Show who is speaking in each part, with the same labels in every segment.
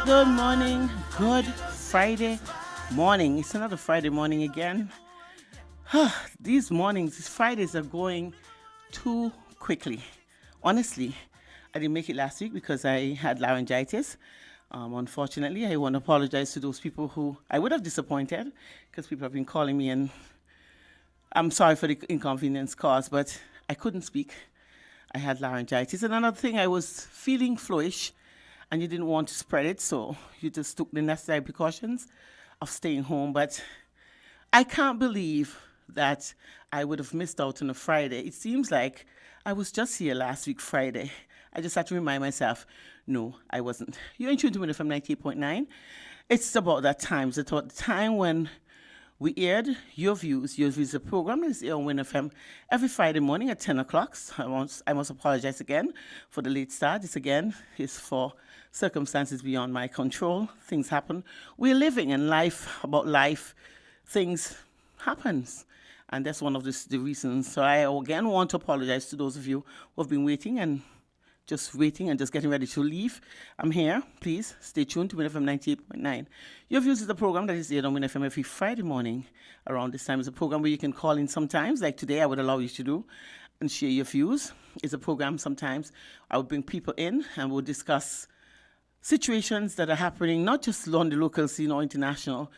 Speaker 1: Good morning, good Friday morning. It's another Friday morning again. These mornings, these Fridays are going too quickly. Honestly, I didn't make it last week because I had laryngitis. Unfortunately, I want to apologize to those people who I would have disappointed because people have been calling me and I'm sorry for the inconvenience caused, but I couldn't speak. I had laryngitis. And another thing, I was feeling flowish and you didn't want to spread it, so you just took the necessary precautions of staying home. But I can't believe that I would have missed out on a Friday. It seems like I was just here last week, Friday. I just had to remind myself, no, I wasn't. You're in tune to WINN FM 98.9. It's about that time. It's about the time when we aired Your Views. Your Views is a program that is aired on WINN FM every Friday morning at 10 o'clock. I must apologize again for the late start. This again is for circumstances beyond my control. Things happen. We're living in life, about life. Things happens. And that's one of the reasons. So I again want to apologize to those of you who have been waiting and just getting ready to leave. I'm here. Please stay tuned to WINN FM 98.9. Your Views is the program that is aired on WINN FM every Friday morning around this time. It's a program where you can call in sometimes, like today I would allow you to do, and share your views. It's a program sometimes I would bring people in and we'll discuss situations that are happening, not just on the local scene or international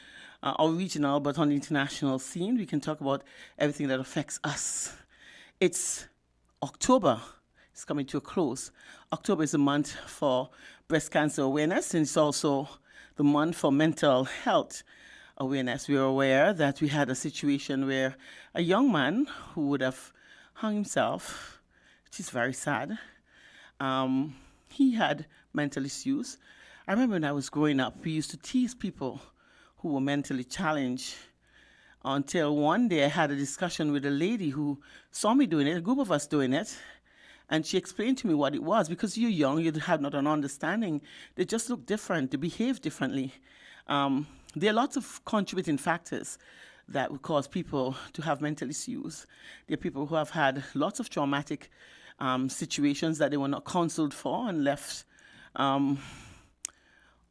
Speaker 1: or regional, but on the international scene. We can talk about everything that affects us. It's October. It's coming to a close. October is a month for breast cancer awareness, and it's also the month for mental health awareness. We are aware that we had a situation where a young man who would have hung himself, which is very sad, he had mental issues. I remember when I was growing up, we used to tease people who were mentally challenged until one day I had a discussion with a lady who saw me doing it, a group of us doing it, and she explained to me what it was. Because you're young, you have not an understanding. They just look different. They behave differently. There are lots of contributing factors that would cause people to have mental issues. There are people who have had lots of traumatic situations that they were not counseled for and left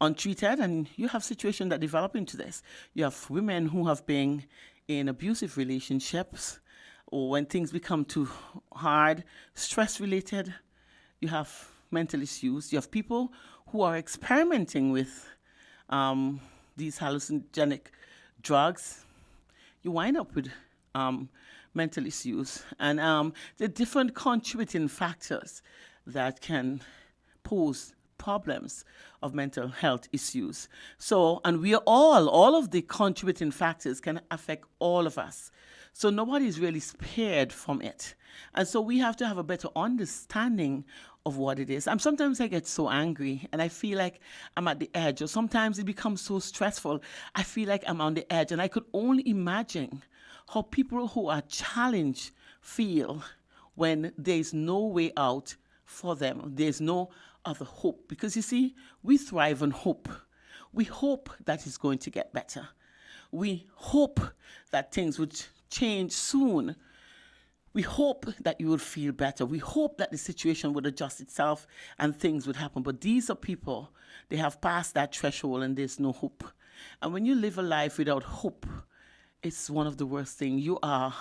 Speaker 1: untreated. And you have situations that develop into this. You have women who have been in abusive relationships, or when things become too hard, stress-related, you have mental issues. You have people who are experimenting with these hallucinogenic drugs. You wind up with mental issues. And the different contributing factors that can pose problems of mental health issues. So, and we are all of the contributing factors can affect all of us. So nobody is really spared from it. And so we have to have a better understanding of what it is. Sometimes I get so angry and I feel like I'm at the edge, or sometimes it becomes so stressful, I feel like I'm on the edge. And I could only imagine how people who are challenged feel when there's no way out for them. There's no other hope. Because you see, we thrive on hope. We hope that it's going to get better. We hope that things would change soon. We hope that you would feel better. We hope that the situation would adjust itself and things would happen. But these are people, they have passed that threshold and there's no hope. And when you live a life without hope, it's one of the worst things. You are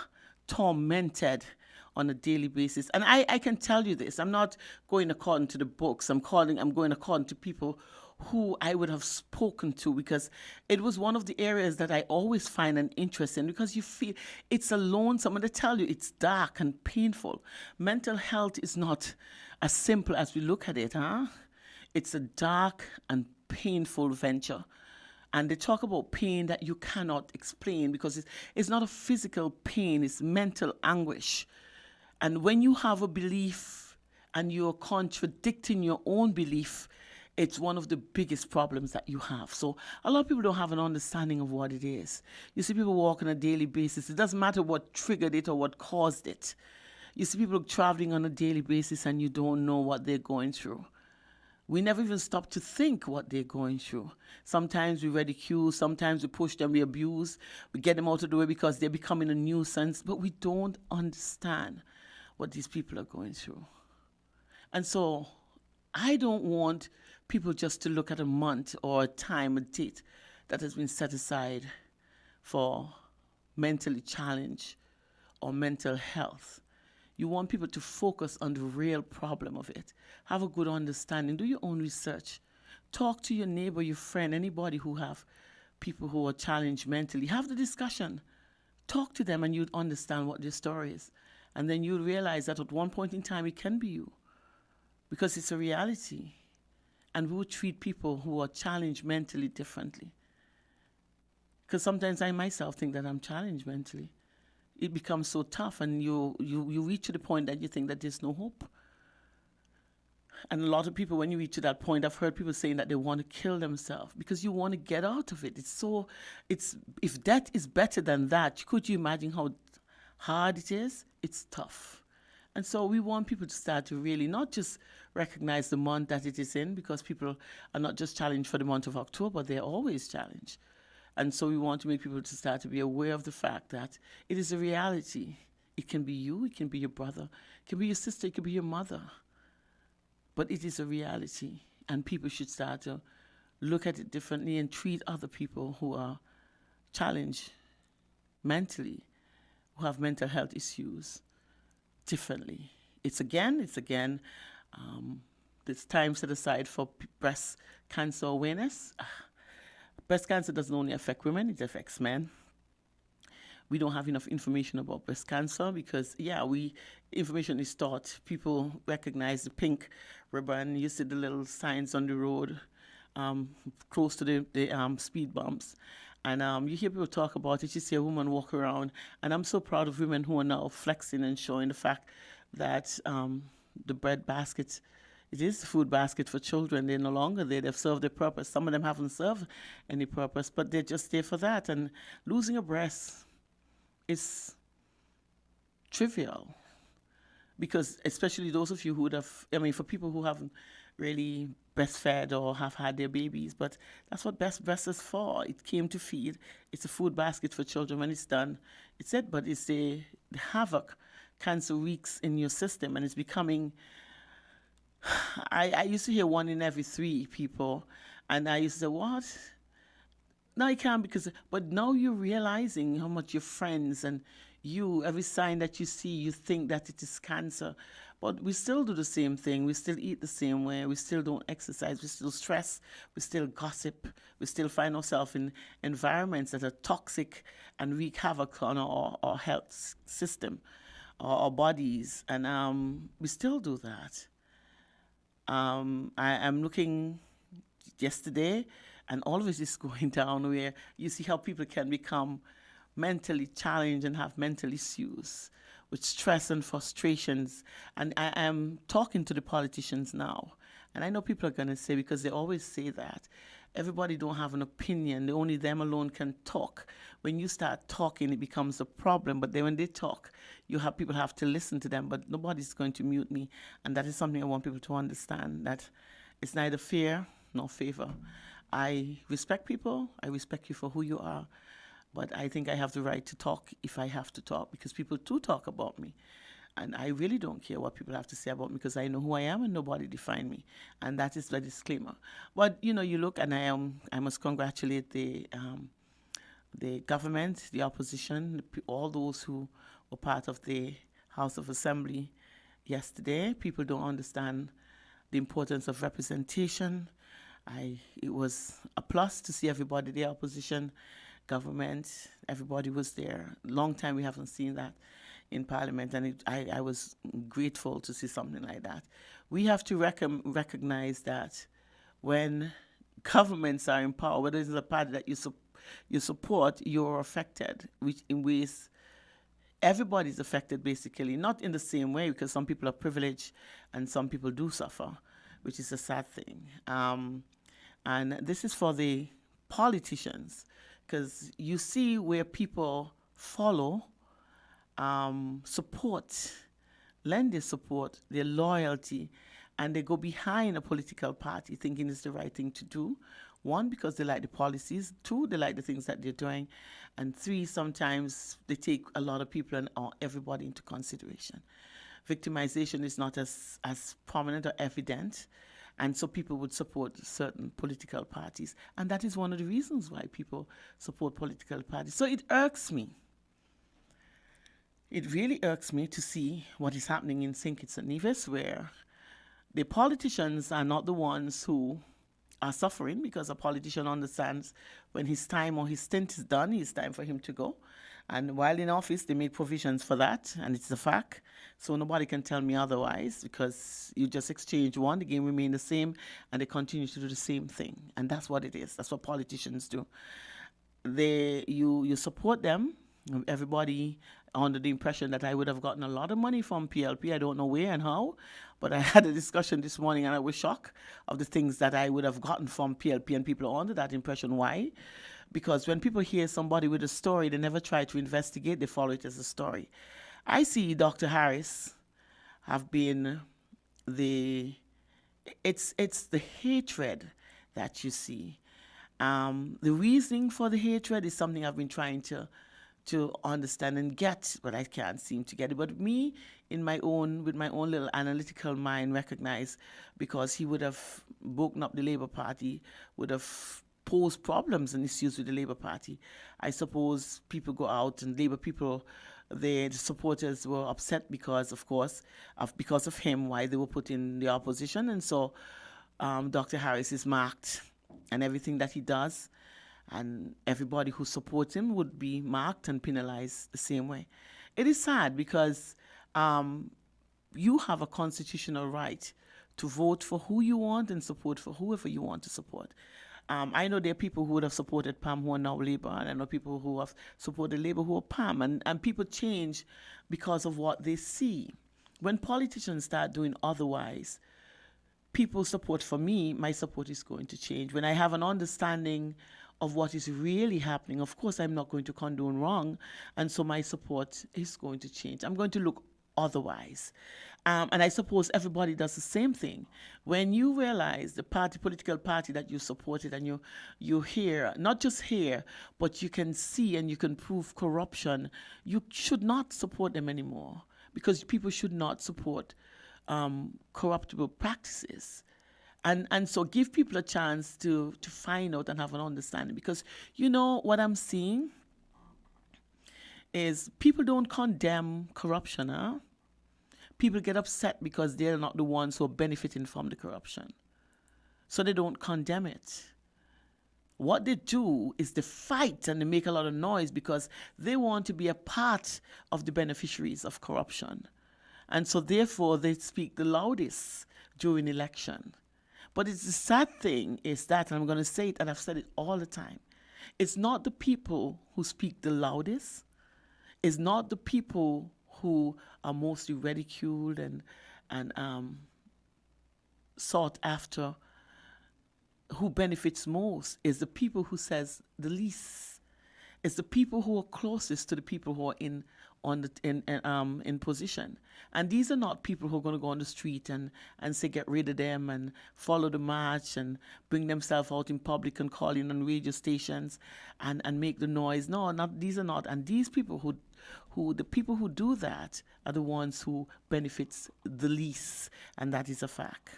Speaker 1: tormented on a daily basis. And I can tell you this, I'm not going according to the books. I'm going according to people who I would have spoken to, because it was one of the areas that I always find an interest in, because you feel it's alone. Someone to tell you it's dark and painful. Mental health is not as simple as we look at it, huh? It's a dark and painful venture. And they talk about pain that you cannot explain, because it's not a physical pain, it's mental anguish. And when you have a belief and you're contradicting your own belief, it's one of the biggest problems that you have. So a lot of people don't have an understanding of what it is. You see people walk on a daily basis. It doesn't matter what triggered it or what caused it. You see people traveling on a daily basis and you don't know what they're going through. We never even stop to think what they're going through. Sometimes we ridicule, sometimes we push them, we abuse, we get them out of the way because they're becoming a nuisance, but we don't understand what these people are going through. And so I don't want people just to look at a month or a time, a date that has been set aside for mentally challenged or mental health. You want people to focus on the real problem of it. Have a good understanding. Do your own research. Talk to your neighbor, your friend, anybody who have people who are challenged mentally. Have the discussion. Talk to them and you'd understand what their story is. And then you'll realize that at one point in time it can be you. Because it's a reality. And we will treat people who are challenged mentally differently. Because sometimes I myself think that I'm challenged mentally. It becomes so tough and you reach to the point that you think that there's no hope. And a lot of people, when you reach to that point, I've heard people saying that they want to kill themselves because you want to get out of it. If death is better than that, could you imagine how hard it is? It's tough. And so we want people to start to really not just recognize the month that it is in, because people are not just challenged for the month of October, they're always challenged. And so we want to make people to start to be aware of the fact that it is a reality. It can be you, it can be your brother, it can be your sister, it can be your mother. But it is a reality, and people should start to look at it differently and treat other people who are challenged mentally, who have mental health issues, differently. It's again, this time set aside for breast cancer awareness. Breast cancer doesn't only affect women, it affects men. We don't have enough information about breast cancer because, information is taught. People recognize the pink ribbon. You see the little signs on the road close to the speed bumps. And you hear people talk about it. You see a woman walk around. And I'm so proud of women who are now flexing and showing the fact that the bread basket, it is the food basket for children. They're no longer there. They've served their purpose. Some of them haven't served any purpose, but they're just there for that. And losing a breast is trivial because especially those of you who would have, for people who haven't really breastfed or have had their babies, but that's what breast is for. It came to feed. It's a food basket for children. When it's done, it's it, but it's the havoc cancer wreaks in your system, and it's becoming, I used to hear 1 in every 3 people, and I used to say, what? No, you can't but now you're realizing how much your friends and you, every sign that you see, you think that it is cancer. But we still do the same thing. We still eat the same way. We still don't exercise. We still stress. We still gossip. We still find ourselves in environments that are toxic and wreak havoc on our health system, our bodies. And we still do that. I'm looking yesterday, and all of it is going down where you see how people can become mentally challenged and have mental issues with stress and frustrations. And I am talking to the politicians now. And I know people are going to say, because they always say that, everybody don't have an opinion. Only them alone can talk. When you start talking, it becomes a problem. But then when they talk, people have to listen to them. But nobody's going to mute me. And that is something I want people to understand, that it's neither fear nor favor. I respect people. I respect you for who you are. But I think I have the right to talk if I have to talk, because people do talk about me. And I really don't care what people have to say about me, because I know who I am and nobody define me. And that is the disclaimer. But, you look, and I must congratulate the government, the opposition, all those who were part of the House of Assembly yesterday. People don't understand the importance of representation. It was a plus to see everybody there, opposition, government, everybody was there. Long time we haven't seen that in Parliament, and I was grateful to see something like that. We have to recognize that when governments are in power, whether it's a party that you support, you're affected, which in ways everybody's affected basically, not in the same way, because some people are privileged and some people do suffer, which is a sad thing. And this is for the politicians, because you see where people follow, support, lend their support, their loyalty, and they go behind a political party thinking it's the right thing to do. 1, because they like the policies. 2, they like the things that they're doing. And 3, sometimes they take a lot of people and everybody into consideration. Victimization is not as prominent or evident. And so people would support certain political parties. And that is one of the reasons why people support political parties. So it irks me. It really irks me to see what is happening in St Kitts and Nevis, where the politicians are not the ones who are suffering, because a politician understands when his time or his stint is done, it's time for him to go. And while in office, they make provisions for that, and it's a fact. So nobody can tell me otherwise, because you just exchange one, the game remains the same, and they continue to do the same thing. And that's what it is. That's what politicians do. You support them. Everybody under the impression that I would have gotten a lot of money from PLP. I don't know where and how, but I had a discussion this morning and I was shocked of the things that I would have gotten from PLP, and people are under that impression. Why? Because when people hear somebody with a story, they never try to investigate, they follow it as a story. I see Dr. Harris have been it's the hatred that you see. The reasoning for the hatred is something I've been trying to understand and get, but I can't seem to get it. But me, with my own little analytical mind, recognize, because he would have broken up the Labour Party, would have posed problems and issues with the Labour Party. I suppose people go out, and Labour people, the supporters were upset because, of course, because of him, why they were put in the opposition. And so Dr. Harris is marked, and everything that he does, and everybody who supports him would be marked and penalized the same way. It is sad, because you have a constitutional right to vote for who you want and support for whoever you want to support. I know there are people who would have supported Pam who are now Labour, and I know people who have supported Labour who are Pam, and people change because of what they see. When politicians start doing otherwise, people's support for me, my support is going to change. When I have an understanding of what is really happening, of course I'm not going to condone wrong, and so my support is going to change. I'm going to look otherwise. And I suppose everybody does the same thing. When you realize the political party that you supported, and you hear, not just hear, but you can see and you can prove corruption, you should not support them anymore, because people should not support corruptible practices. And so give people a chance to find out and have an understanding. Because you know what I'm seeing is people don't condemn corruption. Huh? People get upset because they're not the ones who are benefiting from the corruption. So they don't condemn it. What they do is they fight and they make a lot of noise because they want to be a part of the beneficiaries of corruption. And so therefore they speak the loudest during election. But it's the sad thing is that, and I'm going to say it, and I've said it all the time, it's not the people who speak the loudest, it's not the people who are mostly ridiculed and sought after, who benefits most, is the people who says the least. It's the people who are closest to the people who are in position. And these are not people who are going to go on the street and say get rid of them and follow the march and bring themselves out in public and call in on radio stations and make the noise. No, these are not. And these people the people who do that are the ones who benefits the least, and that is a fact.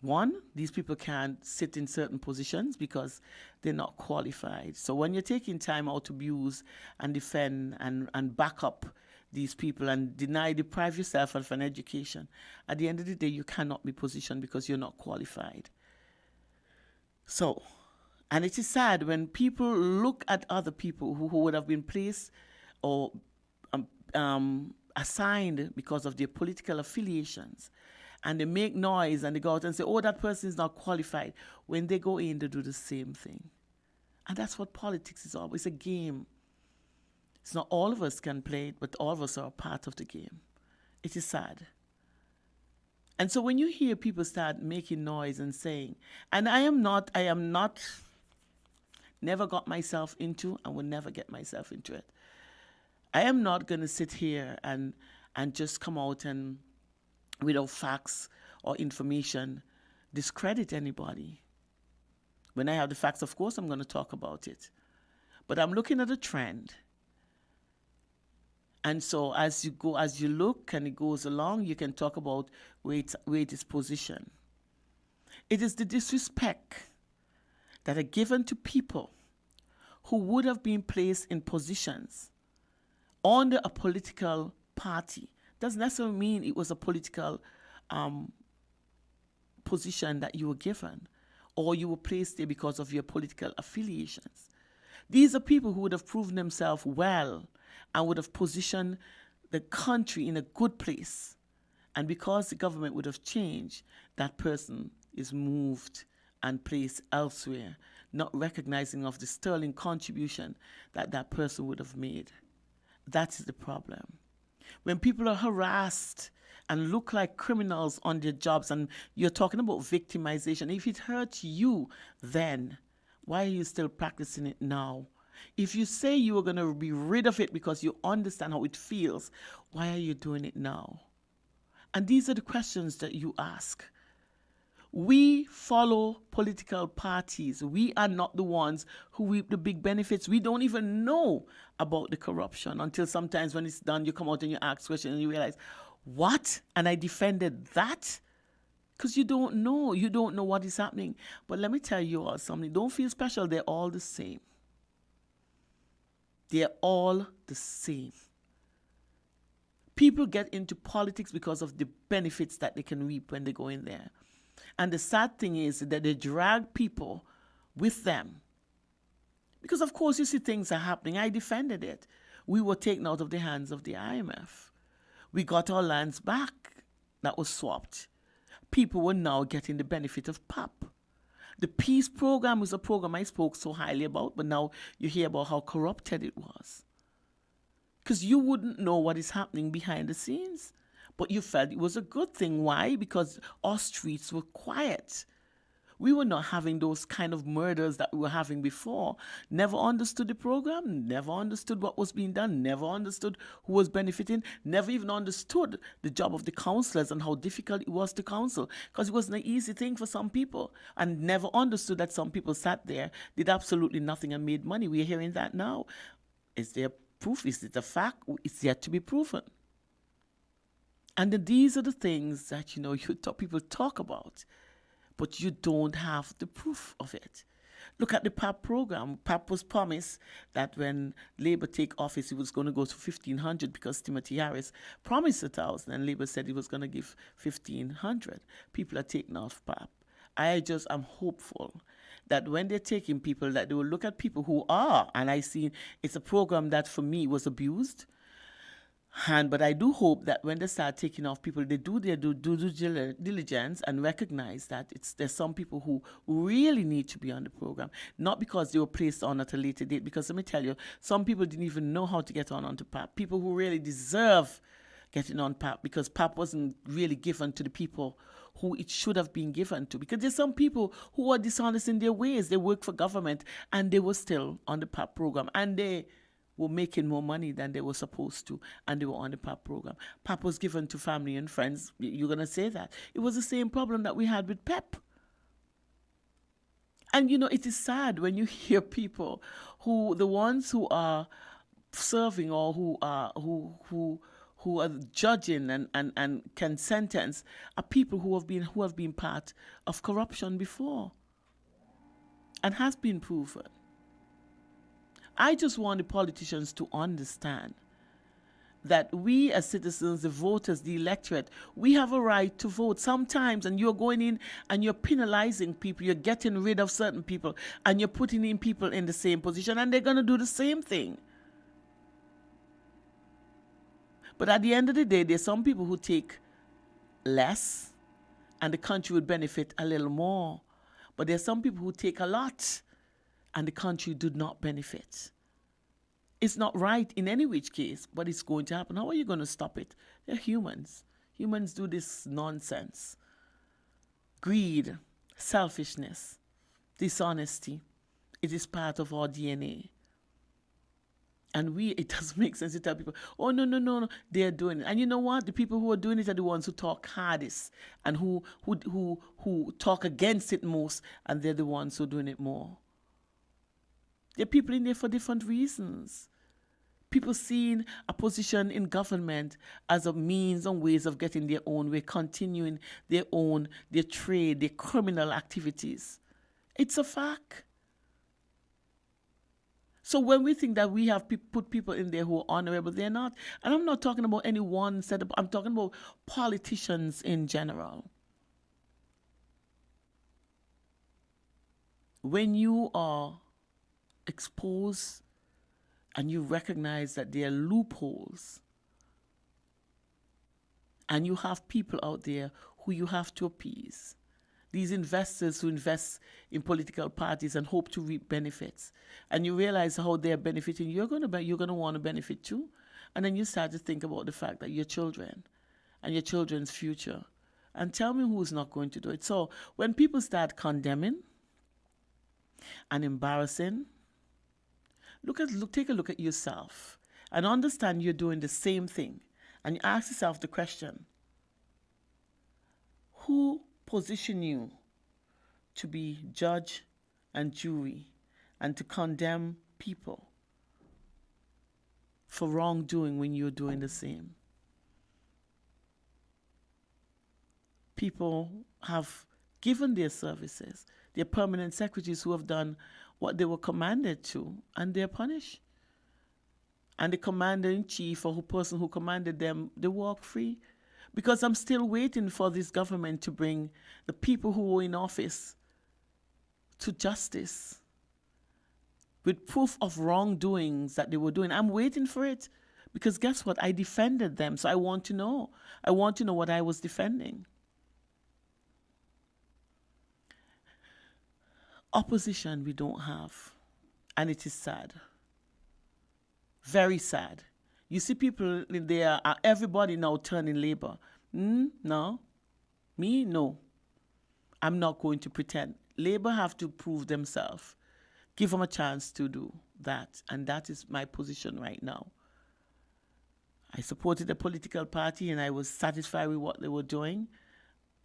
Speaker 1: One, these people can't sit in certain positions because they're not qualified. So when you're taking time out to abuse and defend and back up these people and deprive yourself of an education, at the end of the day, you cannot be positioned because you're not qualified. So, and it is sad when people look at other people who would have been placed or assigned because of their political affiliations, and they make noise and they go out and say, oh, that person is not qualified. When they go in, they do the same thing. And that's what politics is always, a game. It's not all of us can play it, but all of us are a part of the game. It is sad. And so when you hear people start making noise and saying, and I am not, never got myself into and will never get myself into it. I am not going to sit here and just come out and, without facts or information, discredit anybody. When I have the facts, of course, I'm going to talk about it. But I'm looking at a trend. And so as you look and it goes along, you can talk about where it is positioned. It is the disrespect that are given to people who would have been placed in positions under a political party. Doesn't necessarily mean it was a political position that you were given, or you were placed there because of your political affiliations. These are people who would have proven themselves well and would have positioned the country in a good place. And because the government would have changed, that person is moved and placed elsewhere, not recognizing of the sterling contribution that that person would have made. That's the problem. When people are harassed and look like criminals on their jobs, and you're talking about victimization, if it hurts you then, why are you still practicing it now? If you say you are going to be rid of it because you understand how it feels, why are you doing it now? And these are the questions that you ask. We follow political parties. We are not the ones who reap the big benefits. We don't even know about the corruption until sometimes when it's done, you come out and you ask questions and you realize, what? And I defended that? Because you don't know. You don't know what is happening. But let me tell you all something. Don't feel special. They're all the same. They're all the same. People get into politics because of the benefits that they can reap when they go in there. And the sad thing is that they drag people with them. Because, of course, you see things are happening. I defended it. We were taken out of the hands of the IMF. We got our lands back that was swapped. People were now getting the benefit of PAP. The peace program was a program I spoke so highly about, but now you hear about how corrupted it was. Because you wouldn't know what is happening behind the scenes. But you felt it was a good thing. Why? Because our streets were quiet. We were not having those kind of murders that we were having before. Never understood the program, never understood what was being done, never understood who was benefiting, never even understood the job of the councillors and how difficult it was to counsel. Because it wasn't an easy thing for some people. And never understood that some people sat there, did absolutely nothing and made money. We are hearing that now. Is there proof? Is it a fact? It's yet to be proven. And then these are the things that, people talk about, but you don't have the proof of it. Look at the PAP program. PAP was promised that when Labour take office, it was going to go to 1,500 because Timothy Harris promised 1,000 and Labour said he was going to give 1,500. People are taking off PAP. I'm hopeful that when they're taking people, that they will look at people who are, and I see it's a program that for me was abused. But I do hope that when they start taking off people, they do their due diligence and recognize that there's some people who really need to be on the program, not because they were placed on at a later date. Because let me tell you, some people didn't even know how to get onto PAP. People who really deserve getting on PAP, because PAP wasn't really given to the people who it should have been given to. Because there's some people who are dishonest in their ways. They work for government and they were still on the PAP program, and they were making more money than they were supposed to, and they were on the PAP program. PAP was given to family and friends. You're going to say that. It was the same problem that we had with PEP. And, it is sad when you hear people the ones who are serving or who are judging and can sentence are people who have been part of corruption before and has been proven. I just want the politicians to understand that we as citizens, the voters, the electorate, we have a right to vote sometimes, and you're going in and you're penalizing people, you're getting rid of certain people, and you're putting in people in the same position, and they're going to do the same thing. But at the end of the day, there's some people who take less, and the country would benefit a little more. But there's some people who take a lot, and the country did not benefit. It's not right in any which case, but it's going to happen. How are you going to stop it? They're humans. Humans do this nonsense. Greed, selfishness, dishonesty. It is part of our DNA. And it doesn't make sense to tell people, oh, no, they're doing it. And you know what? The people who are doing it are the ones who talk hardest and who talk against it most, and they're the ones who are doing it more. There are people in there for different reasons. People seeing a position in government as a means and ways of getting their own way, continuing their trade, their criminal activities. It's a fact. So when we think that we have put people in there who are honorable, they're not. And I'm not talking about any one set of, I'm talking about politicians in general. When you are exposed and you recognize that there are loopholes and you have people out there who you have to appease, these investors who invest in political parties and hope to reap benefits, and you realize how they're benefiting, you're going to want to benefit too. And then you start to think about the fact that your children and your children's future, and tell me who's not going to do it. So when people start condemning and embarrassing, take a look at yourself and understand you're doing the same thing. And you ask yourself the question, who position you to be judge and jury and to condemn people for wrongdoing when you're doing the same? People have given their services, their permanent secretaries who have done what they were commanded to, and they're punished. And the commander-in-chief or the person who commanded them, they walk free. Because I'm still waiting for this government to bring the people who were in office to justice with proof of wrongdoings that they were doing. I'm waiting for it because guess what? I defended them, so I want to know. I want to know what I was defending. Opposition we don't have, and it is sad. Very sad. You see people in there, everybody now turning Labour. No. Me? No. I'm not going to pretend. Labour have to prove themselves. Give them a chance to do that. And that is my position right now. I supported the political party and I was satisfied with what they were doing.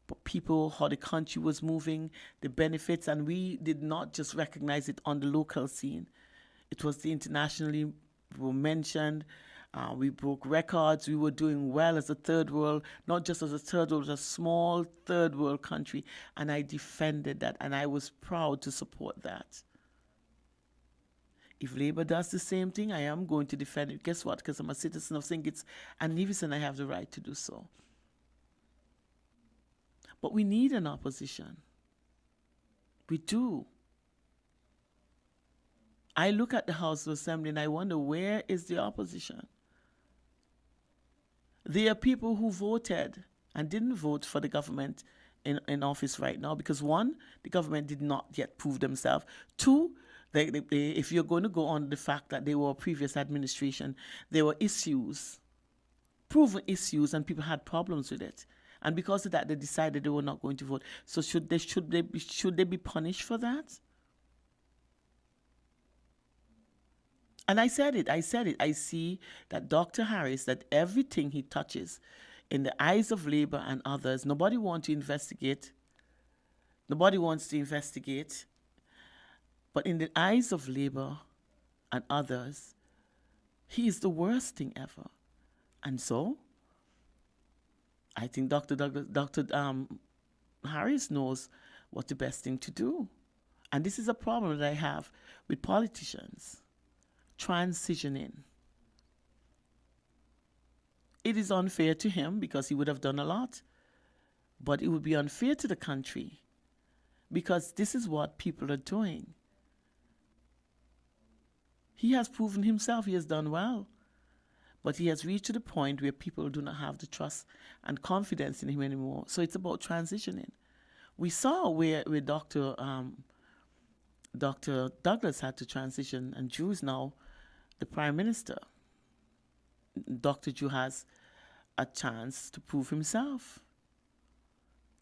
Speaker 1: But people, how the country was moving, the benefits, and we did not just recognize it on the local scene. It was the internationally mentioned. We broke records. We were doing well as a third world, not just as a third world, as a small third world country. And I defended that, and I was proud to support that. If Labour does the same thing, I am going to defend it. Guess what? Because I'm a citizen of St Kitts and Nevis, and I have the right to do so. But we need an opposition. We do. I look at the House of Assembly and I wonder, where is the opposition? There are people who voted and didn't vote for the government in office right now because, one, the government did not yet prove themselves. Two, if you're going to go on the fact that they were a previous administration, there were issues, proven issues, and people had problems with it. And because of that, they decided they were not going to vote. So should they be punished for that? And I said it. I see that Dr. Harris, that everything he touches, in the eyes of Labour and others, nobody wants to investigate. Nobody wants to investigate. But in the eyes of Labour and others, he is the worst thing ever. And so, I think Dr. Harris knows what the best thing to do. And this is a problem that I have with politicians. Transitioning. It is unfair to him because he would have done a lot, but it would be unfair to the country because this is what people are doing. He has proven himself, he has done well, but he has reached to the point where people do not have the trust and confidence in him anymore. So it's about transitioning. We saw where Dr. Douglas had to transition, and Drew is now the Prime Minister. Dr. Drew has a chance to prove himself.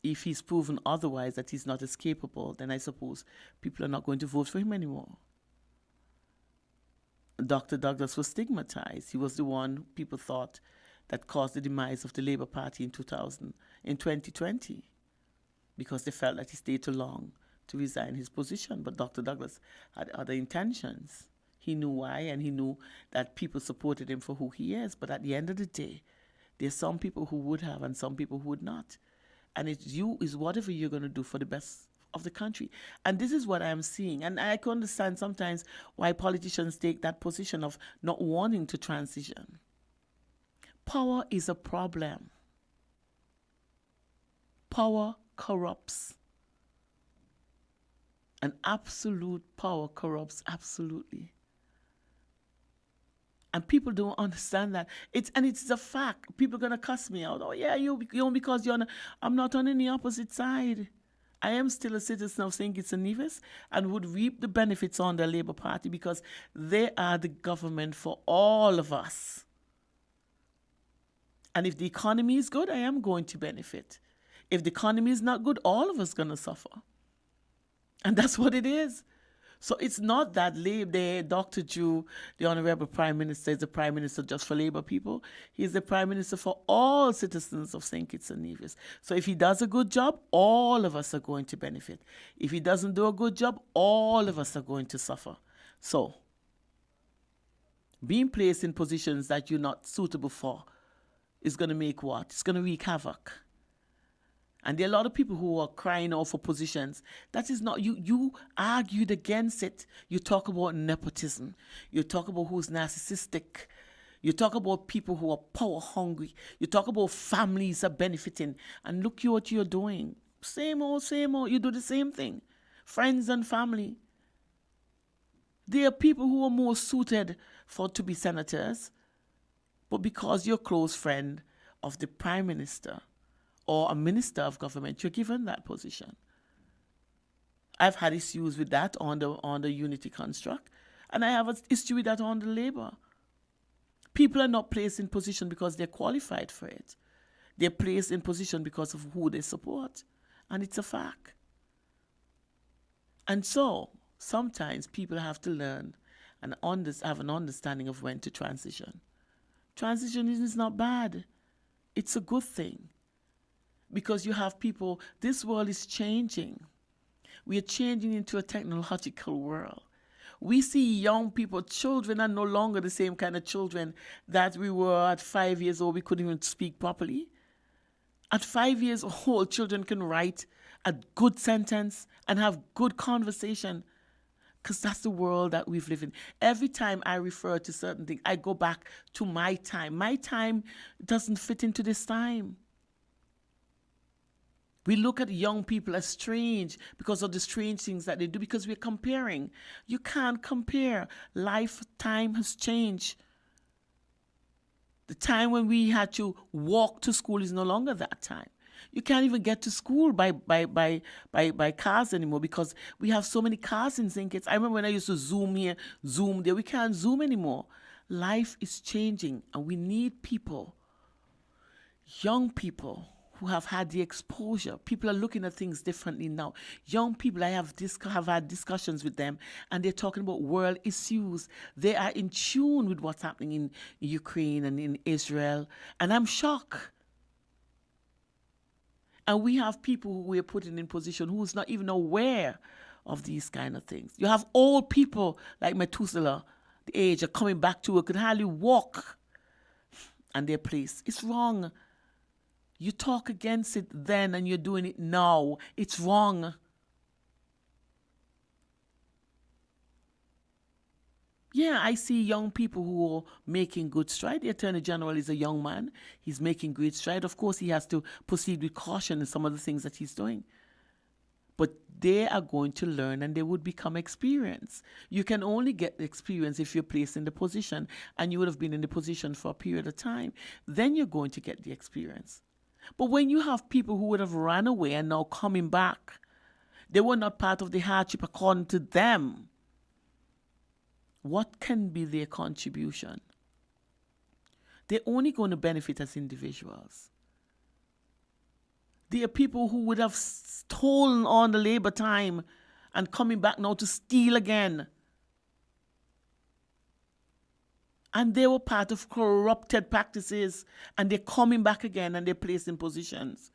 Speaker 1: If he's proven otherwise, that he's not as capable, then I suppose people are not going to vote for him anymore. Dr. Douglas was stigmatized. He was the one people thought that caused the demise of the Labour Party in 2020, because they felt that he stayed too long to resign his position. But Dr. Douglas had other intentions. He knew why, and he knew that people supported him for who he is. But at the end of the day, there's some people who would have and some people who would not. And it's whatever you're going to do for the best of the country. And this is what I'm seeing. And I can understand sometimes why politicians take that position of not wanting to transition. Power is a problem. Power corrupts. And absolute power corrupts absolutely. And people don't understand that. It's a fact. People are going to cuss me out. Oh, yeah, you because you're I'm not on any opposite side. I am still a citizen of St Kitts and Nevis and would reap the benefits on the Labour Party because they are the government for all of us. And if the economy is good, I am going to benefit. If the economy is not good, all of us are going to suffer. And that's what it is. So it's not that Dr. Drew, the Honorable Prime Minister, is the Prime Minister just for Labour people. He's the Prime Minister for all citizens of St Kitts and Nevis. So if he does a good job, all of us are going to benefit. If he doesn't do a good job, all of us are going to suffer. So being placed in positions that you're not suitable for is going to make what? It's going to wreak havoc. And there are a lot of people who are crying out for positions. That is not, you argued against it. You talk about nepotism. You talk about who's narcissistic. You talk about people who are power hungry. You talk about families are benefiting. And look at what you're doing. Same old, same old. You do the same thing. Friends and family. There are people who are more suited to be senators. But because you're a close friend of the Prime Minister, or a minister of government, you're given that position. I've had issues with that on the unity construct, and I have an issue with that on the Labour. People are not placed in position because they're qualified for it. They're placed in position because of who they support, and it's a fact. And so, sometimes people have to learn and have an understanding of when to transition. Transition is not bad. It's a good thing. Because you have people, this world is changing. We are changing into a technological world. We see young people, children are no longer the same kind of children that we were at 5 years old. We couldn't even speak properly. At 5 years old, children can write a good sentence and have good conversation. Because that's the world that we've lived in. Every time I refer to certain things, I go back to my time. My time doesn't fit into this time. We look at young people as strange because of the strange things that they do, because we're comparing. You can't compare. Time has changed. The time when we had to walk to school is no longer that time. You can't even get to school by cars anymore because we have so many cars in St. Kitts. I remember when I used to Zoom here, Zoom there. We can't Zoom anymore. Life is changing, and we need people, young people, who have had the exposure. People are looking at things differently now. Young people, I have had discussions with them, and they're talking about world issues. They are in tune with what's happening in Ukraine and in Israel, and I'm shocked. And we have people who we're putting in position who's not even aware of these kind of things. You have old people like Methuselah, the age, are coming back to work, could hardly walk, and they're placed. It's wrong. You talk against it then and you're doing it now. It's wrong. Yeah, I see young people who are making good stride. The Attorney General is a young man. He's making great stride. Of course, he has to proceed with caution in some of the things that he's doing. But they are going to learn and they would become experienced. You can only get the experience if you're placed in the position, and you would have been in the position for a period of time. Then you're going to get the experience. But when you have people who would have run away and now coming back, they were not part of the hardship according to them. What can be their contribution? They're only going to benefit as individuals. There are people who would have stolen on the labor time and coming back now to steal again. And they were part of corrupted practices, and they're coming back again and they're placed in positions.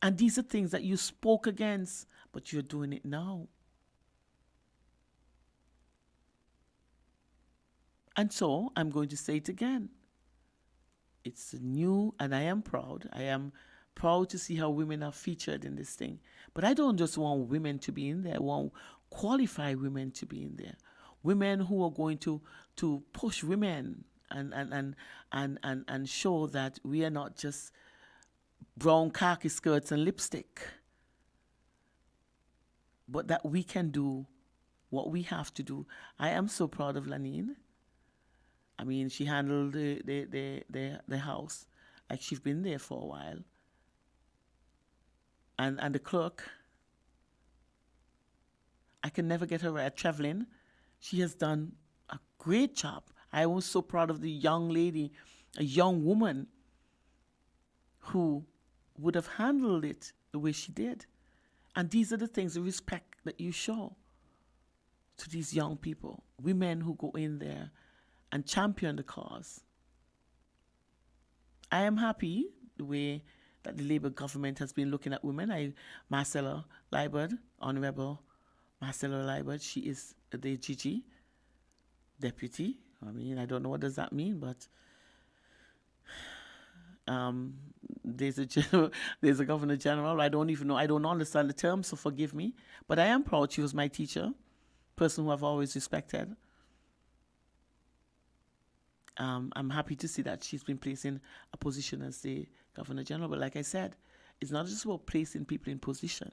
Speaker 1: And these are things that you spoke against, but you're doing it now. And so I'm going to say it again. It's new, and I am proud. I am proud to see how women are featured in this thing. But I don't just want women to be in there. I want qualified women to be in there. Women who are going to push women and show that we are not just brown khaki skirts and lipstick, but that we can do what we have to do. I am so proud of Lanine. I mean, she handled the house like she's been there for a while. And the clerk, I can never get her right. Traveling, she has done a great job. I was so proud of the young lady, a young woman who would have handled it the way she did. And these are the things, the respect that you show to these young people, women who go in there and champion the cause. I am happy the way that the Labour government has been looking at women. Marcella Liebert, Honourable Marcella Liebert, she is the GG deputy. I mean, I don't know what does that mean, but there's a governor general. I don't even know. I don't understand the term, so forgive me. But I am proud she was my teacher, person who I've always respected. I'm happy to see that she's been placed in a position as the Governor General. But like I said, it's not just about placing people in position.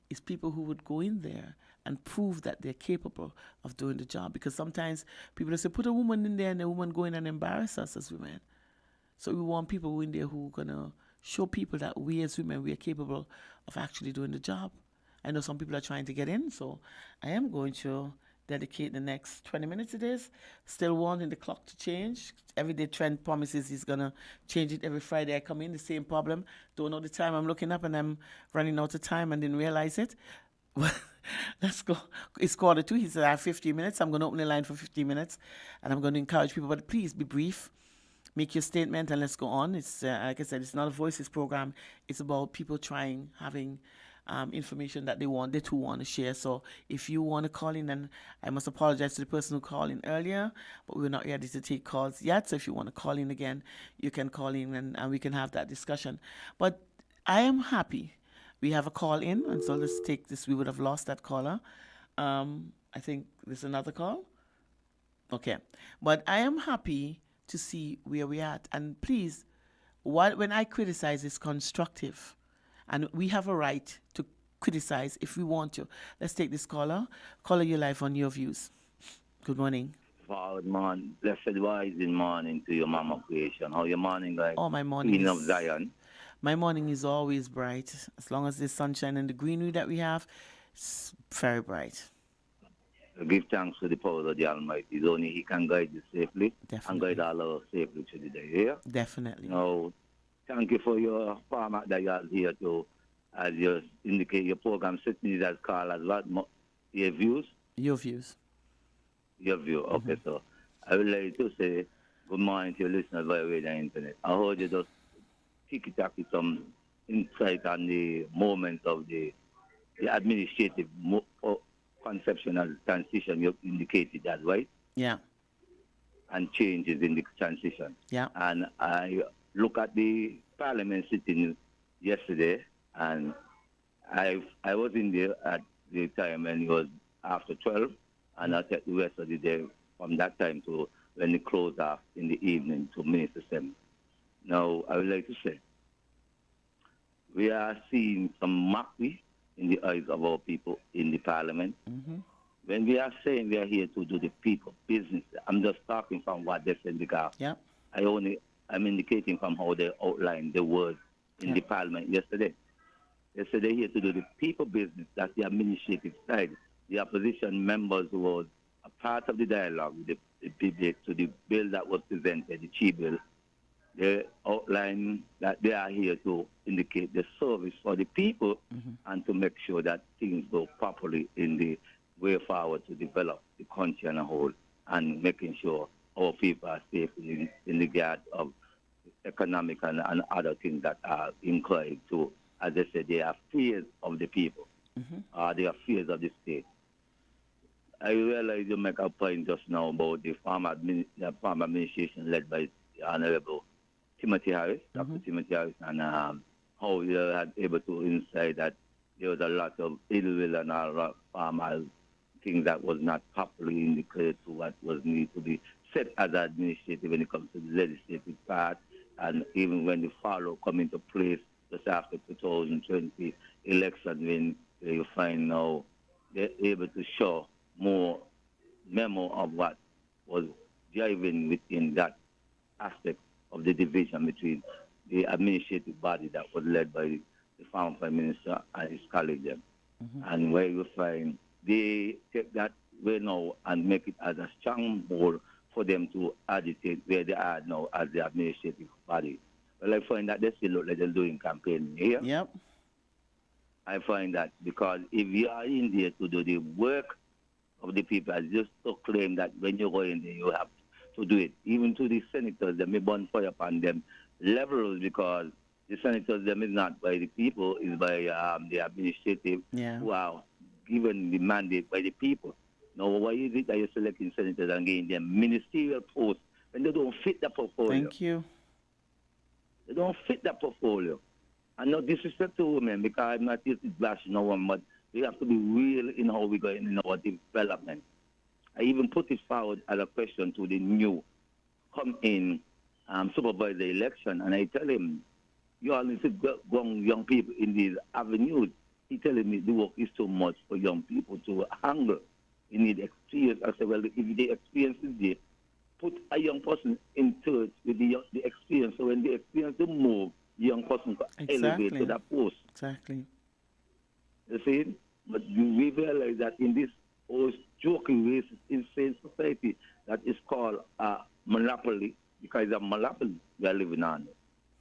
Speaker 1: It's people who would go in there and prove that they're capable of doing the job. Because sometimes people say, put a woman in there and the woman go in and embarrass us as women. So we want people in there who are going to show people that we as women, we are capable of actually doing the job. I know some people are trying to get in, so I am going to dedicate the next 20 minutes it is. Still wanting the clock to change. Everyday Trend promises he's going to change it every Friday. I come in, the same problem. Don't know the time I'm looking up and I'm running out of time and didn't realize it. Let's go. It's 1:45. He said I have 15 minutes. I'm going to open the line for 15 minutes and I'm going to encourage people, but please be brief. Make your statement and let's go on. It's like I said, it's not a voices program. It's about people having information that they too want to share. So if you want to call in, and I must apologize to the person who called in earlier, but we're not ready to take calls yet. So if you want to call in again, you can call in and we can have that discussion. But I am happy. We have a call in, and so let's take this. We would have lost that caller. I think there's another call. Okay. But I am happy to see where we're at. And please, when I criticize, it's constructive. And we have a right to criticize if we want to. Let's take this caller. Caller, your life on your views. Good morning.
Speaker 2: Forward morning, blessed rising morning to your mama creation. How your morning, guys?
Speaker 1: Oh, my morning
Speaker 2: Queen of Zion.
Speaker 1: My morning is always bright. As long as there's sunshine and the greenery that we have, it's very bright.
Speaker 2: Give thanks to the power of the Almighty. Only He can guide you safely.
Speaker 1: Definitely.
Speaker 2: And guide all of us safely to the day. Yeah?
Speaker 1: Definitely.
Speaker 2: Now, thank you for your format that you have here to, as you indicate, your program certainly is called as what? Your views?
Speaker 1: Your views.
Speaker 2: Your view. Okay, so I would like to say good morning to your listeners via radio and internet. I heard you just ticky-tacky some insight on the moment of the administrative conceptual transition you indicated that, right?
Speaker 1: Yeah.
Speaker 2: And changes in the transition.
Speaker 1: Yeah.
Speaker 2: And I look at the parliament sitting yesterday, and I was in there at the time when it was after 12, and I took the rest of the day from that time to when it closed off in the evening to Minister Assembly. Now, I would like to say, we are seeing some mockery in the eyes of our people in the parliament.
Speaker 1: Mm-hmm.
Speaker 2: When we are saying we are here to do the people business, I'm just talking from what they said because I'm indicating from how they outlined the words in the parliament yesterday. They said they're here to do the people business, that's the administrative side. The opposition members who was a part of the dialogue, the debate to the bill that was presented, the Chi bill, they outline that they are here to indicate the service for the people and to make sure that things go properly in the way forward to develop the country as a whole and making sure our people are safe in the regard of economic and other things that are incurred to, as I said, they are fears of the people. They are fears of the state. I realize you make a point just now about the farm administration led by the Honorable Timothy Harris, Dr. Timothy Harris, and how you had able to insight that there was a lot of ill will and all that farmers things that was not properly indicated to what was needed to be set as administrative when it comes to the legislative part, and even when the follow come into place just after 2020 election, when you find now they're able to show more memo of what was driving within that aspect of the division between the administrative body that was led by the former Prime Minister and his colleagues. And where you find they take that way now and make it as a stronghold for them to agitate where they are now as the administrative body. Well, I find that they still look like they're doing campaigning here.
Speaker 1: Yep.
Speaker 2: I find that because if you are in there to do the work of the people, as just to claim that when you go in there, you have to do it. Even to the senators, they may burn fire upon them levels, because the senators, them is not by the people, is by the administrative who are given the mandate by the people. Now, why is it that you're selecting senators and giving them ministerial posts when they don't fit the portfolio?
Speaker 1: Thank you.
Speaker 2: They don't fit the portfolio. And no disrespect to women, because I'm not here to bash no one, but we have to be real in how we go in our development. I even put it forward as a question to the new come in supervise the election, and I tell him, you all need to go young people in these avenues. He telling me the work is too much for young people to handle. You need experience. I said, well, if the experience is there, put a young person into it with the experience. So when the experience to move, the young person can elevate to that post.
Speaker 1: Exactly.
Speaker 2: You see? But we realize that in this joking racist, insane society that is called monopoly, because it's a monopoly we are living on.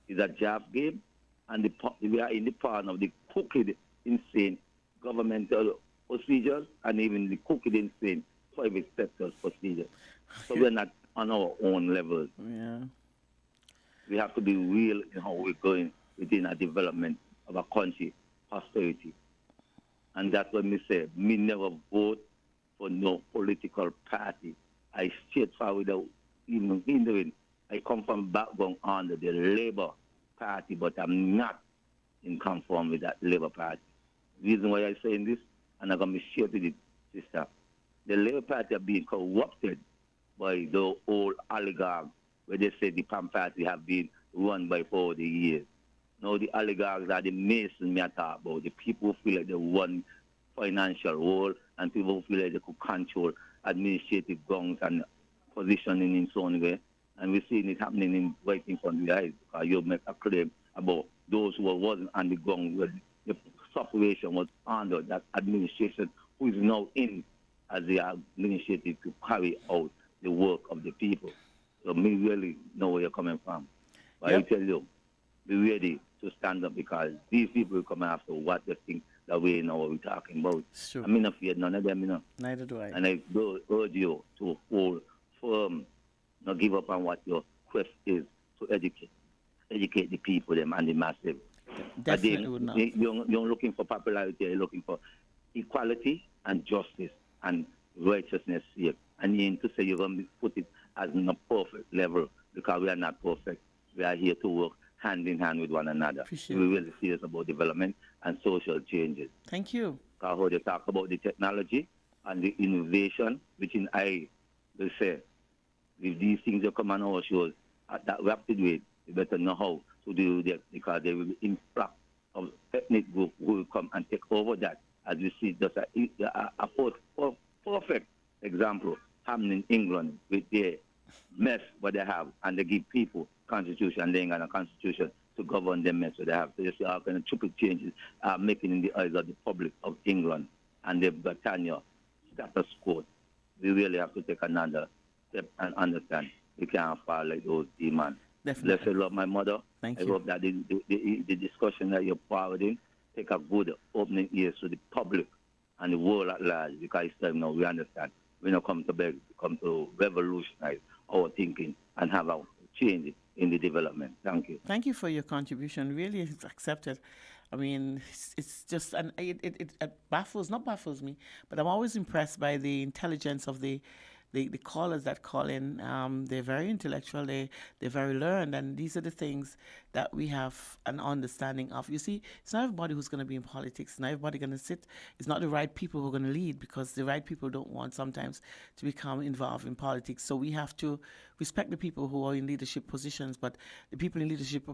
Speaker 2: It's a job game, and we are in the part of the crooked, insane governmental procedures and even the crooked, insane private sector procedures. So we're not on our own level.
Speaker 1: Yeah.
Speaker 2: We have to be real in how we're going within a development of a country, prosperity. And that's what me say. Me never vote for no political party. I straightforward without even hindering. I come from background under the Labour Party, but I'm not in conform with that Labour Party. The reason why I'm saying this, and I'm going to share with it, sister, the Labour Party are being corrupted by the old oligarchs, where they say the PAM Party have been run by for 40 years. Now the oligarchs are the masons me I talk about, the people who feel like they run financial role, and people who feel like they could control administrative grounds and positioning in so way. And we're seeing it happening right in front of the eyes. You make a claim about those who wasn't on the ground where the separation was under that administration, who is now in as the administrative to carry out the work of the people. So me really know where you're coming from. But I tell you, be ready to stand up, because these people will come after what they think that we know what we're talking about.
Speaker 1: Sure.
Speaker 2: I mean, not fear none of them, you know.
Speaker 1: Neither do I.
Speaker 2: And I urge you to hold firm, not give up on what your quest is to educate the people, them, and the massive.
Speaker 1: Definitely would not.
Speaker 2: You're looking for popularity, you're looking for equality and justice and righteousness here. And you need to say you're going to put it as in a perfect level, because we are not perfect. We are here to work hand in hand with one another. We're really serious about development and social changes.
Speaker 1: Thank you.
Speaker 2: Because how they talk about the technology and the innovation, which in I will say, if these things that come on our shows at that rapid rate, you better know how to do that, because there will be influx of ethnic group who will come and take over that. As we see, just a perfect example happening in England with their mess what they have, and they give people constitution, and they ain't got a constitution to govern them mess what they have. So you see how kind of triple changes are making in the eyes of the public of England and the Britannia status quo. We really have to take another step and understand we can't fall like those demons.
Speaker 1: Definitely.
Speaker 2: Bless you, love my mother.
Speaker 1: Thank
Speaker 2: I
Speaker 1: you.
Speaker 2: hope that the discussion that you're forwarding take a good opening ears to the public and the world at large, because it's time now we understand. We don't come to beg, we come to revolutionize our thinking and have a change in the development. Thank you.
Speaker 1: Thank you for your contribution. Really, it's accepted. I mean, it's just, and it not baffles me, but I'm always impressed by the intelligence of the callers that call in. They're very intellectual, they're very learned, and these are the things that we have an understanding of. You see, it's not everybody who's going to be in politics. It's not everybody going to sit. It's not the right people who are going to lead, because the right people don't want sometimes to become involved in politics. So we have to respect the people who are in leadership positions, but the people in leadership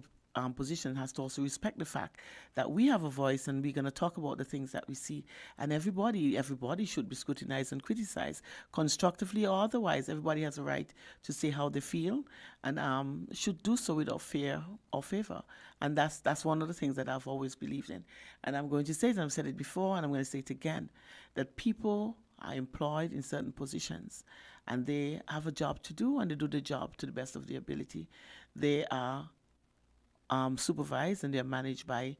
Speaker 1: position has to also respect the fact that we have a voice, and we're going to talk about the things that we see. And everybody should be scrutinized and criticized, constructively or otherwise. Everybody has a right to say how they feel, and should do so without fear or favor. And that's one of the things that I've always believed in. And I'm going to say it, I've said it before, and I'm going to say it again, that people are employed in certain positions, and they have a job to do, and they do the job to the best of their ability. They are supervised, and they're managed by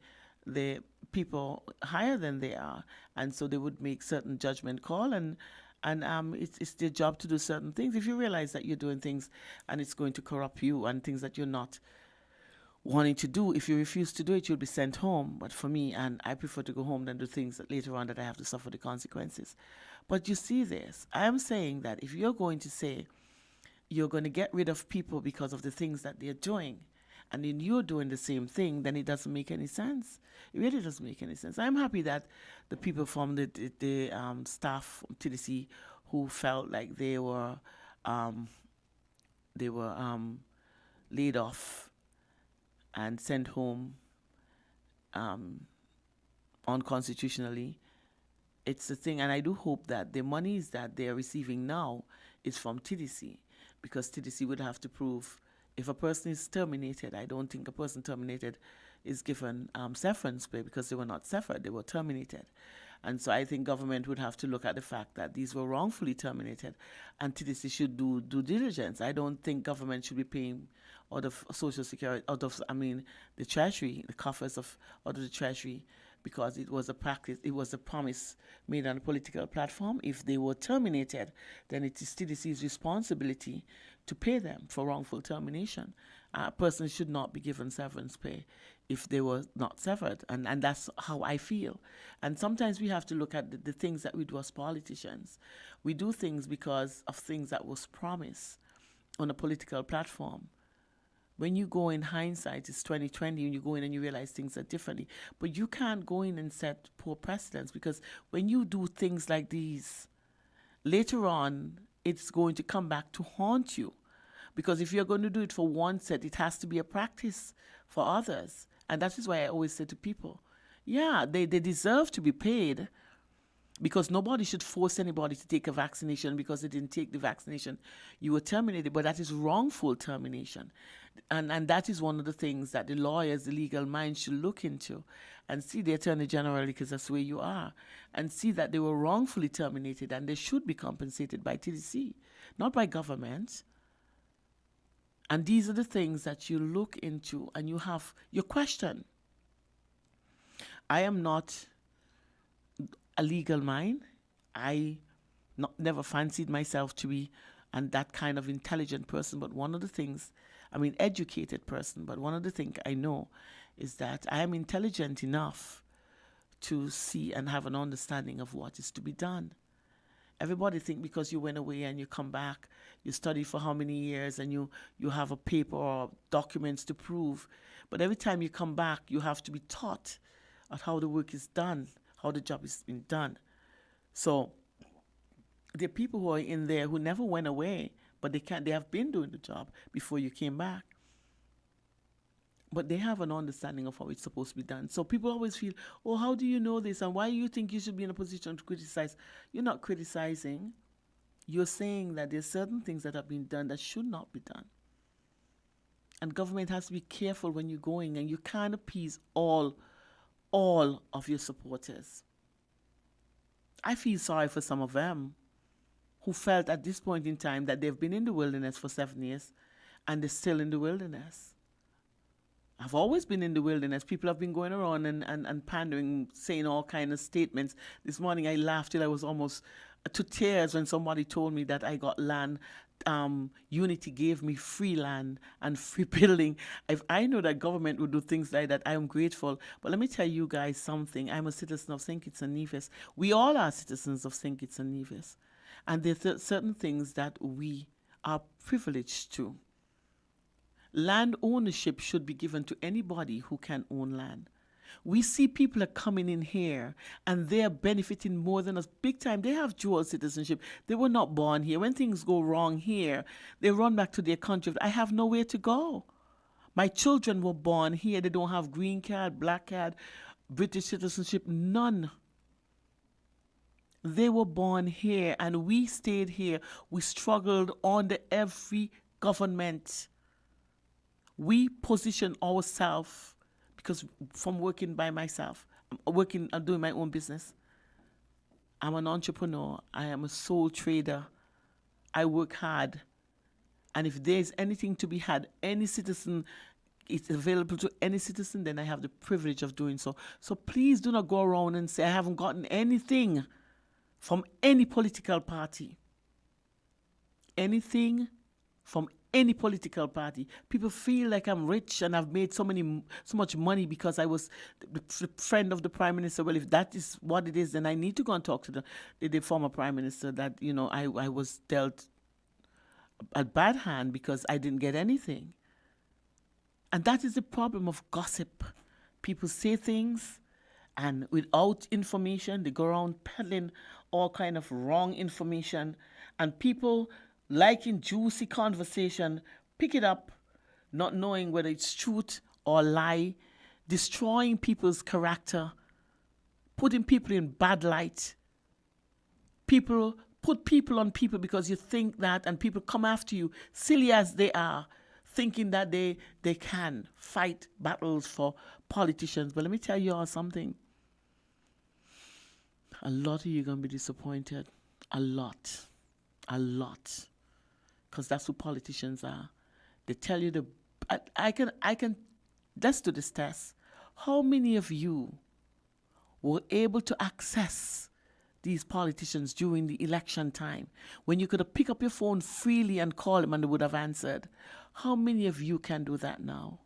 Speaker 1: the people higher than they are, and so they would make certain judgment call, and it's their job to do certain things. If you realize that you're doing things and it's going to corrupt you, and things that you're not wanting to do, if you refuse to do it, you'll be sent home. But for me, and I prefer to go home than do things that later on that I have to suffer the consequences. But you see this, I am saying that if you're going to say you're going to get rid of people because of the things that they're doing, and then you're doing the same thing, then it doesn't make any sense. It really doesn't make any sense. I'm happy that the people from the staff from TDC who felt like they were laid off and sent home unconstitutionally. It's the thing, and I do hope that the monies that they're receiving now is from TDC, because TDC would have to prove. If a person is terminated, I don't think a person terminated is given severance pay, because they were not severed, they were terminated. And so I think government would have to look at the fact that these were wrongfully terminated, and TDC should do due diligence. I don't think government should be paying out of Social Security, the Treasury, the coffers out of the Treasury, because it was a practice, it was a promise made on a political platform. If they were terminated, then it is TDC's responsibility to pay them for wrongful termination. A person should not be given severance pay if they were not severed, and that's how I feel. And sometimes we have to look at the things that we do as politicians. We do things because of things that was promised on a political platform. When you go in hindsight, it's 2020, and you go in and you realize things are differently. But you can't go in and set poor precedents, because when you do things like these, later on, it's going to come back to haunt you. Because if you're going to do it for one set, it has to be a practice for others. And that is why I always say to people, yeah, they deserve to be paid, because nobody should force anybody to take a vaccination because they didn't take the vaccination. You were terminated, but that is wrongful termination. And that is one of the things that the lawyers, the legal minds should look into and see the Attorney General, because that's where you are, and see that they were wrongfully terminated, and they should be compensated by TDC, not by government. And these are the things that you look into and you question. I am not a legal mind. I never fancied myself to be that kind of intelligent person, but educated person, but one of the things I know is that I am intelligent enough to see and have an understanding of what is to be done. Everybody think because you went away and you come back, you study for how many years, and you have a paper or documents to prove. But every time you come back, you have to be taught at how the work is done, how the job is being done. So there are people who are in there who never went away, but they have been doing the job before you came back. But they have an understanding of how it's supposed to be done. So people always feel, oh, how do you know this? And why do you think you should be in a position to criticize? You're not criticizing. You're saying that there's certain things that have been done that should not be done. And government has to be careful when you're going, and you can't appease all of your supporters. I feel sorry for some of them who felt at this point in time that they've been in the wilderness for 7 years and they're still in the wilderness. I've always been in the wilderness. People have been going around and pandering, saying all kinds of statements. This morning I laughed till I was almost to tears when somebody told me that I got land. Unity gave me free land and free building. If I know that government would do things like that, I am grateful. But let me tell you guys something. I'm a citizen of St Kitts and Nevis. We all are citizens of St Kitts and Nevis. And there's certain things that we are privileged to. Land ownership should be given to anybody who can own land. We see people are coming in here and they're benefiting more than us big time. They have dual citizenship. They were not born here. When things go wrong here, they run back to their country. I have nowhere to go. My children were born here. They don't have green card, black card, British citizenship, none. They were born here and we stayed here. We struggled under every government. We position ourselves, because from working by myself, I'm doing my own business. I'm an entrepreneur. I am a sole trader. I work hard. And if there's anything to be had, any citizen, it's available to any citizen, then I have the privilege of doing so. So please do not go around and say I haven't gotten anything from any political party. Anything from any political party. People feel like I'm rich and I've made so much money because I was the friend of the Prime Minister. Well, if that is what it is, then I need to go and talk to the former Prime Minister that, I was dealt a bad hand because I didn't get anything. And that is the problem of gossip. People say things and without information, they go around peddling all kind of wrong information, and people liking juicy conversation, pick it up, not knowing whether it's truth or lie, destroying people's character, putting people in bad light. People put people on people because you think that, and people come after you, silly as they are, thinking that they can fight battles for politicians. But let me tell you all something. A lot of you are going to be disappointed. A lot. Because that's who politicians are. They tell you I can, let's do this test. How many of you were able to access these politicians during the election time when you could have picked up your phone freely and called them and they would have answered? How many of you can do that now?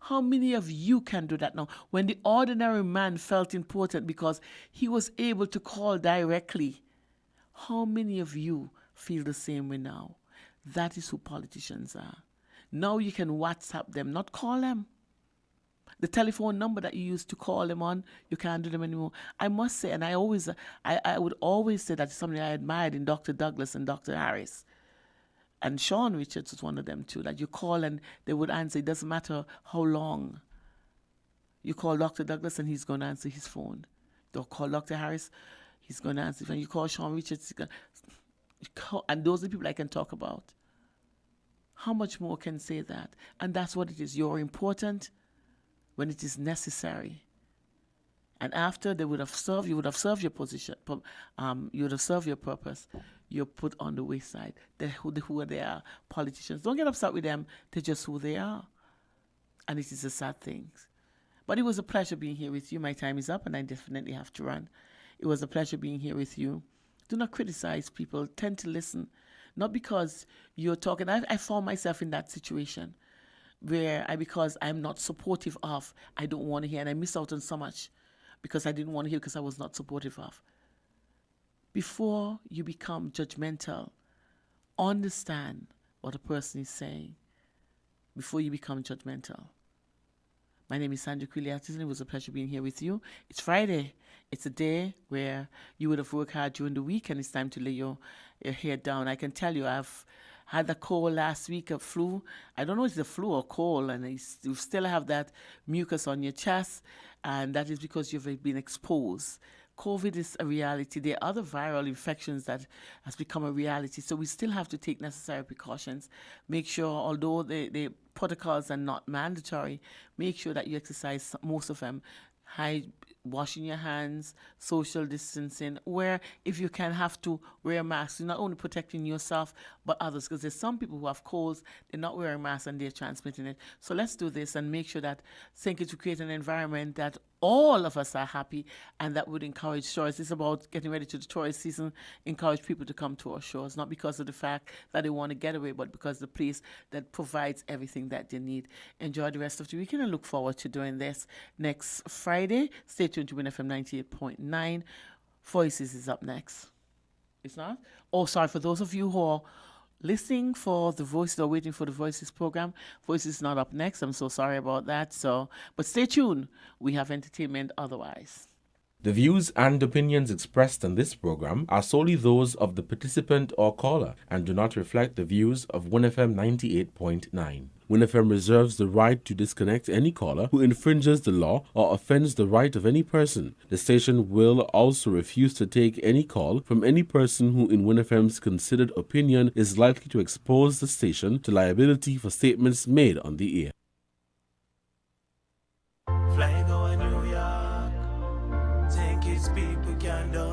Speaker 1: How many of you can do that now? When the ordinary man felt important because he was able to call directly, how many of you feel the same way now? That is who politicians are. Now you can WhatsApp them, not call them. The telephone number that you used to call them on, you can't do them anymore. I must say, and I would always say that's something I admired in Dr. Douglas and Dr. Harris. And Sean Richards was one of them too, that you call and they would answer. It doesn't matter how long. You call Dr. Douglas and he's going to answer his phone. You call Dr. Harris, he's going to answer. When you call Sean Richards, and those are the people I can talk about. How much more can say that? And that's what it is. You're important when it is necessary. And after they would have served, you would have served your position, you would have served your purpose. You're put on the wayside. They're who they are, politicians. Don't get upset with them. They're just who they are. And it is a sad thing. But it was a pleasure being here with you. My time is up and I definitely have to run. It was a pleasure being here with you. Do not criticize people. Tend to listen. Not because you're talking. I found myself in that situation where because I'm not supportive of, I don't want to hear, and I miss out on so much because I didn't want to hear because I was not supportive of. Before you become judgmental, understand what a person is saying before you become judgmental. My name is Sandra Quilliatis. It was a pleasure being here with you. It's Friday. It's a day where you would have worked hard during the week and it's time to lay your head down. I can tell you I've had a cold last week, a flu. I don't know if it's a flu or cold, and you still have that mucus on your chest, and that is because you've been exposed. COVID is a reality. There are other viral infections that has become a reality. So we still have to take necessary precautions. Make sure, although the protocols are not mandatory, make sure that you exercise most of them. Washing your hands, social distancing, where if you can have to wear masks, you're not only protecting yourself but others, because there's some people who have colds, they're not wearing masks and they're transmitting it. So let's do this and make sure that St. Kitts will create an environment that all of us are happy, and that would encourage tourists. It's about getting ready to the tourist season, encourage people to come to our shores, not because of the fact that they want to get away, but because the place that provides everything that they need. Enjoy the rest of the weekend and look forward to doing this next Friday. Stay tuned to WINN FM 98.9. Voices is up next. It's not? Oh, sorry, for those of you who are listening for the Voices or waiting for the Voices program, Voices is not up next. I'm so sorry about that. But stay tuned. We have entertainment otherwise.
Speaker 3: The views and opinions expressed on this program are solely those of the participant or caller and do not reflect the views of WINN FM 98.9. WINN FM reserves the right to disconnect any caller who infringes the law or offends the right of any person. The station will also refuse to take any call from any person who, in WINN FM's considered opinion, is likely to expose the station to liability for statements made on the air.
Speaker 4: Flying over New York, think it's people can do